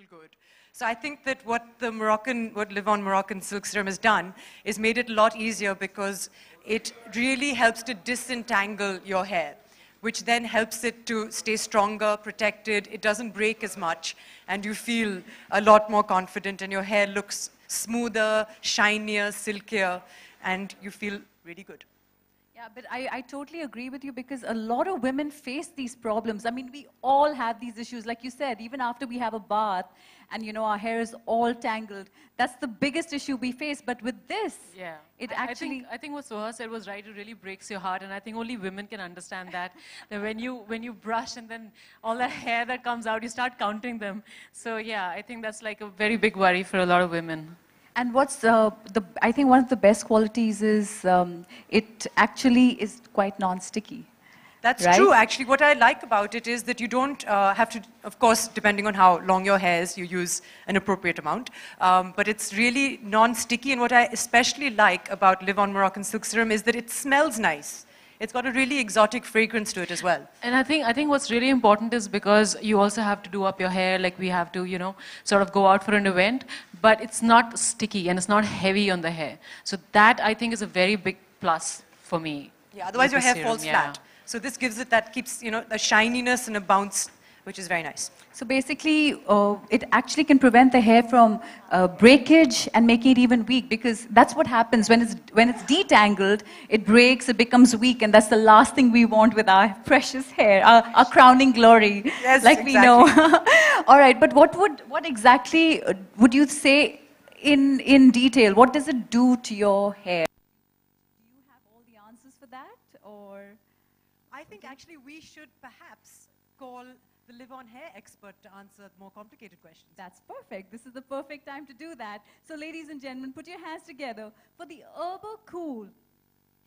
good. So I think that what Livon Moroccan Silk Serum has done is made it a lot easier because it really helps to disentangle your hair, which then helps it to stay stronger, protected. It doesn't break as much, and you feel a lot more confident, and your hair looks smoother, shinier, silkier, and you feel really good. Yeah, but I totally agree with you because a lot of women face these problems. I mean, we all have these issues. Like you said, even after we have a bath and, you know, our hair is all tangled, that's the biggest issue we face. But with this, it actually... I think what Soha said was right. It really breaks your heart. And I think only women can understand that. That when you brush and then all the hair that comes out, you start counting them. So yeah, I think that's like a very big worry for a lot of women. And what's I think one of the best qualities is it actually is quite non-sticky. That's true, actually. What I like about it is that you don't have to, of course, depending on how long your hair is, you use an appropriate amount. But it's really non-sticky. And what I especially like about Livon Moroccan Silk Serum is that it smells nice. It's got a really exotic fragrance to it as well. And I think what's really important is because you also have to do up your hair, like we have to, you know, sort of go out for an event, but it's not sticky and it's not heavy on the hair. So that, I think, is a very big plus for me. Yeah, otherwise your hair falls flat. So this gives it that keeps, you know, a shininess and a bounce, which is very nice. So basically, it actually can prevent the hair from breakage and make it even weak, because that's what happens when it's detangled. It breaks, it becomes weak, and that's the last thing we want with our precious hair, our crowning glory, yes, like exactly. we know. All right, but what exactly would you say in detail? What does it do to your hair? Do you have all the answers for that, or? I think actually we should perhaps call the Livon hair expert to answer more complicated questions. That's perfect. This is the perfect time to do that. So ladies and gentlemen, put your hands together for the cool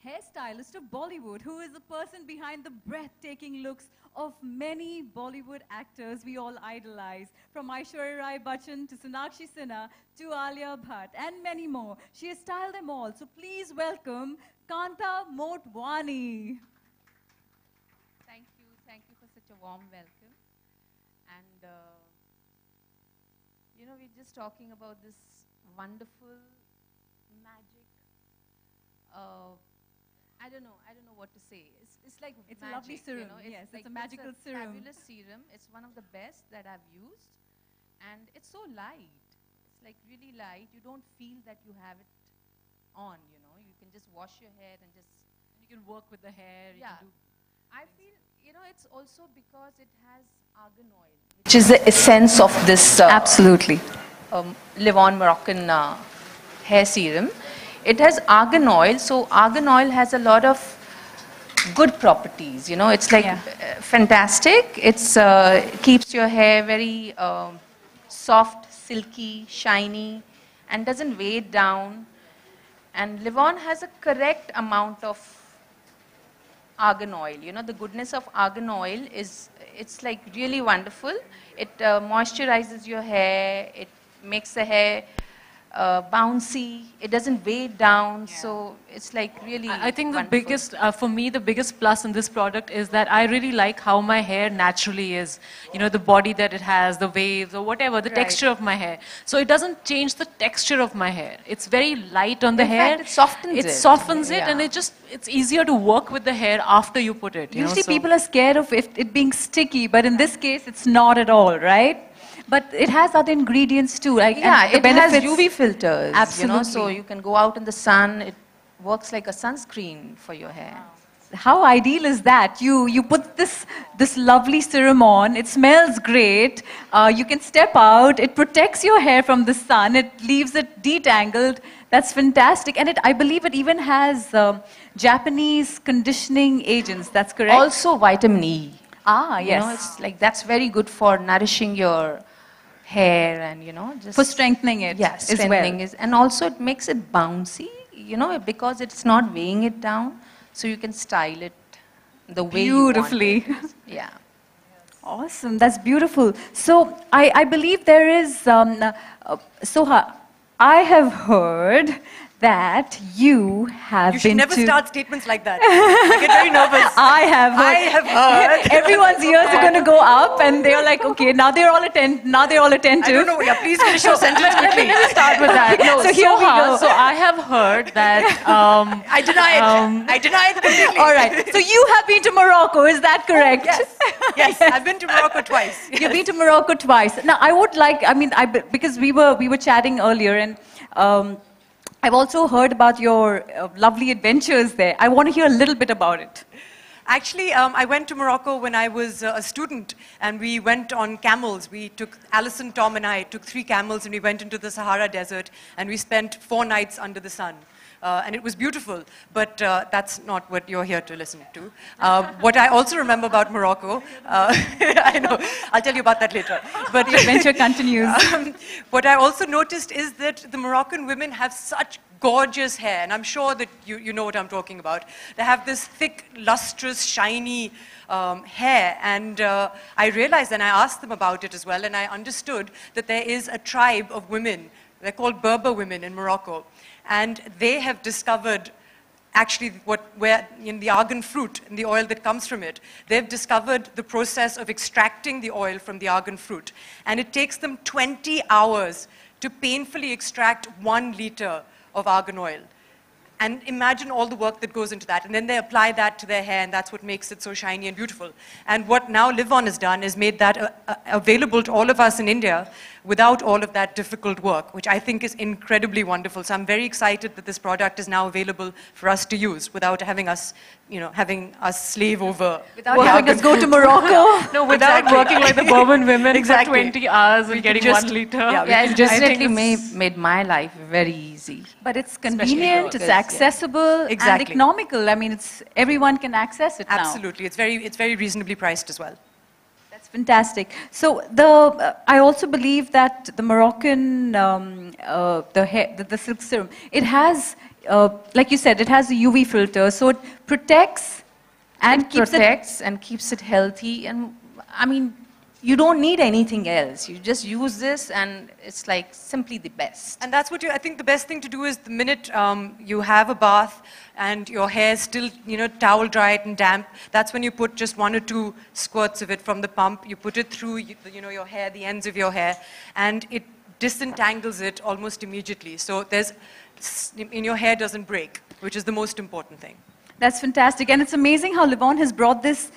hairstylist of Bollywood, who is the person behind the breathtaking looks of many Bollywood actors we all idolize, from Aishwarya Rai Bachchan to Sonakshi Sinha to Alia Bhatt and many more. She has styled them all. So please welcome Kanta Motwani. Thank you for such a warm welcome. And, you know, we're just talking about this wonderful magic. I don't know what to say. It's like it's magic, a lovely serum. You know? Yes, like it's a magical serum. Fabulous serum. It's one of the best that I've used, and it's so light. It's like really light. You don't feel that you have it on. You know, you can just wash your hair and you can work with the hair. Yeah, I feel. You know, it's also because it has argan oil, which is the essence of this absolutely Livon Moroccan hair serum. It has argan oil, so argan oil has a lot of good properties. You know, it's like fantastic. It's keeps your hair very soft, silky, shiny, and doesn't weigh it down. And Livon has a correct amount of argan oil. You know, the goodness of argan oil is, it's like really wonderful. It moisturizes your hair, it makes the hair bouncy, it doesn't weigh down, so it's like really I think wonderful. the biggest, for me, the biggest plus in this product is that I really like how my hair naturally is. You know, the body that it has, the waves or whatever, the texture of my hair. So it doesn't change the texture of my hair. It's very light on the hair. In fact, it softens it. It softens it, and it's easier to work with the hair after you put it. Usually people are scared of it being sticky, but in this case, it's not at all, right? But it has other ingredients too. Like, yeah, it has UV filters. Absolutely. You know, so you can go out in the sun. It works like a sunscreen for your hair. Wow. How ideal is that? You put this lovely serum on. It smells great. You can step out. It protects your hair from the sun. It leaves it detangled. That's fantastic. And I believe it even has Japanese conditioning agents. That's correct. Also vitamin E. Ah, yes. You know, it's like that's very good for nourishing your hair and, you know, just for strengthening it. Yes, strengthening it. And also it makes it bouncy, you know, because it's not weighing it down. So you can style it the way beautifully. You want it. Yeah. Awesome. That's beautiful. So I believe there is, Soha, I have heard that you have You should been never to... start statements like that. I get very nervous. I have heard. Everyone's ears are going to go up, and they're like, okay, now they're all attentive. I don't know. Yeah, please finish your sentence quickly. Let me start with that. No, So here we go. So I have heard that. I deny it. I deny it completely. All right. So you have been to Morocco, is that correct? Yes, I've been to Morocco twice. You've been to Morocco twice. Now, I would like, because we were chatting earlier, and I've also heard about your lovely adventures there. I want to hear a little bit about it. Actually, I went to Morocco when I was a student, and we went on camels. Alison, Tom, and I took 3 camels, and we went into the Sahara Desert, and we spent 4 nights under the sun. And it was beautiful, but that's not what you're here to listen to. What I also remember about Morocco, I know, I'll tell you about that later. But The adventure continues. What I also noticed is that the Moroccan women have such gorgeous hair, and I'm sure that you know what I'm talking about. They have this thick, lustrous, shiny hair, and I realized, and I asked them about it as well, and I understood that there is a tribe of women, they're called Berber women in Morocco, and they have discovered actually where in the argan fruit, in the oil that comes from it, they've discovered the process of extracting the oil from the argan fruit, and it takes them 20 hours to painfully extract 1 liter of argan oil. And imagine all the work that goes into that. And then they apply that to their hair, and that's what makes it so shiny and beautiful. And what now Livon has done is made that available to all of us in India without all of that difficult work, which I think is incredibly wonderful. So I'm very excited that this product is now available for us to use without having us, having us slave over. Without having us go to Morocco. No, without working like the Berber women Exactly. for 20 hours and getting just- 1 liter. yeah, It definitely made my life very easy. But it's convenient, it's girls, accessible, and Exactly. economical. I mean, everyone can access it now. Absolutely. It's very reasonably priced as well. That's fantastic. So I also believe that the Moroccan, the silk serum, it has, like you said, it has a UV filter, so it protects and Protects and keeps it healthy. And I mean, you don't need anything else. You just use this, and it's like simply the best. And that's what I think the best thing to do is the minute you have a bath and your hair is still, towel dried and damp, that's when you put just 1 or 2 squirts of it from the pump. You put it through, your hair, the ends of your hair, and it disentangles it almost immediately. So your hair doesn't break, which is the most important thing. That's fantastic. And it's amazing how Livon has brought this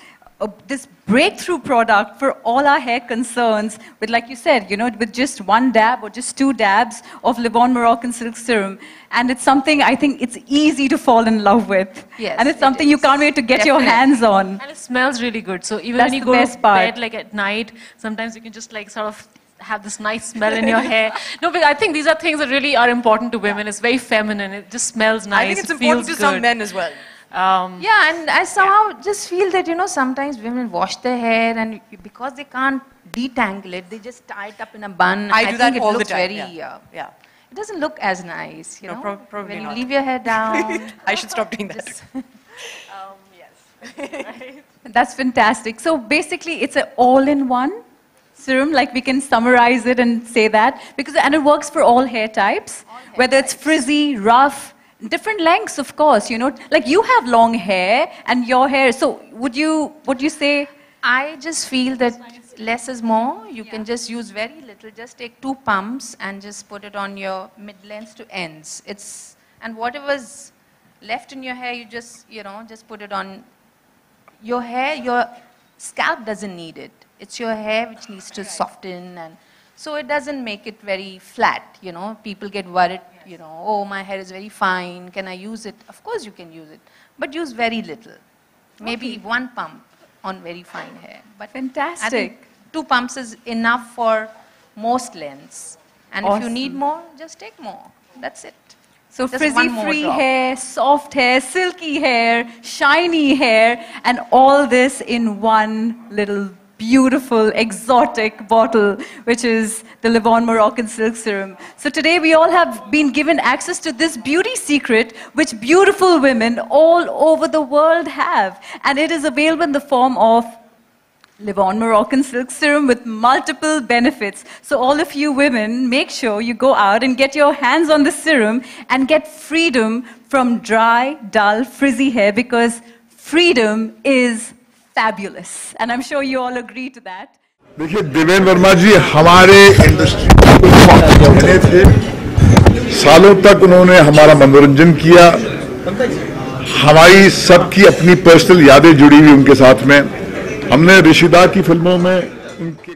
breakthrough product for all our hair concerns with, like you said, with just 1 dab or just 2 dabs of Livon Moroccan Silk Serum. And it's something I think it's easy to fall in love with. Yes, and it's it something you is. can't wait to get your Definitely. hands on. And it smells really good. So even That's when you the go best to part. bed, like at night, sometimes you can just like sort of have this nice smell in your hair. No, but I think these are things that really are important to women. It's very feminine. It just smells nice. I think it's it important feels to some good. men as well. Yeah, and I somehow just feel that, sometimes women wash their hair, and because they can't detangle it, they just tie it up in a bun. I do that think all it the looks time. very, yeah. it doesn't look as nice, No, probably when you not. leave your hair down. I should stop doing that. just- That's fantastic. So basically, it's an all-in-one serum, like we can summarize it and say that, and it works for all hair types, whether it's frizzy, rough, different lengths, of course, like you have long hair and your hair. So would you say? I just feel that less is more. You can just use very little. Just take 2 pumps and just put it on your mid-lengths to ends. And whatever's left in your hair, you just put it on your hair. Your scalp doesn't need it. It's your hair which needs to soften, and so it doesn't make it very flat. People get worried. Oh, my hair is very fine. Can I use it? Of course you can use it, but use very little. Maybe 1 pump on very fine hair. But Fantastic. I think 2 pumps is enough for most lengths. And if you need Awesome. more, just take more. That's it. So Just one more frizzy-free drop. hair, soft hair, silky hair, shiny hair, and all this in one little beautiful, exotic bottle, which is the Livon Moroccan Silk Serum. So today we all have been given access to this beauty secret, which beautiful women all over the world have. And it is available in the form of Livon Moroccan Silk Serum with multiple benefits. So all of you women, make sure you go out and get your hands on the serum and get freedom from dry, dull, frizzy hair, because freedom is fabulous. And I'm sure you all agree to that. देखिए, देवेन वर्मा जी हमारे industry के बने थे, सालों तक उन्होंने हमारा मनोरंजन किया, हमारी सबकी अपनी पर्सनल यादें जुड़ी हुई उनके साथ में। हमने ऋषिदा की फिल्मों में उनके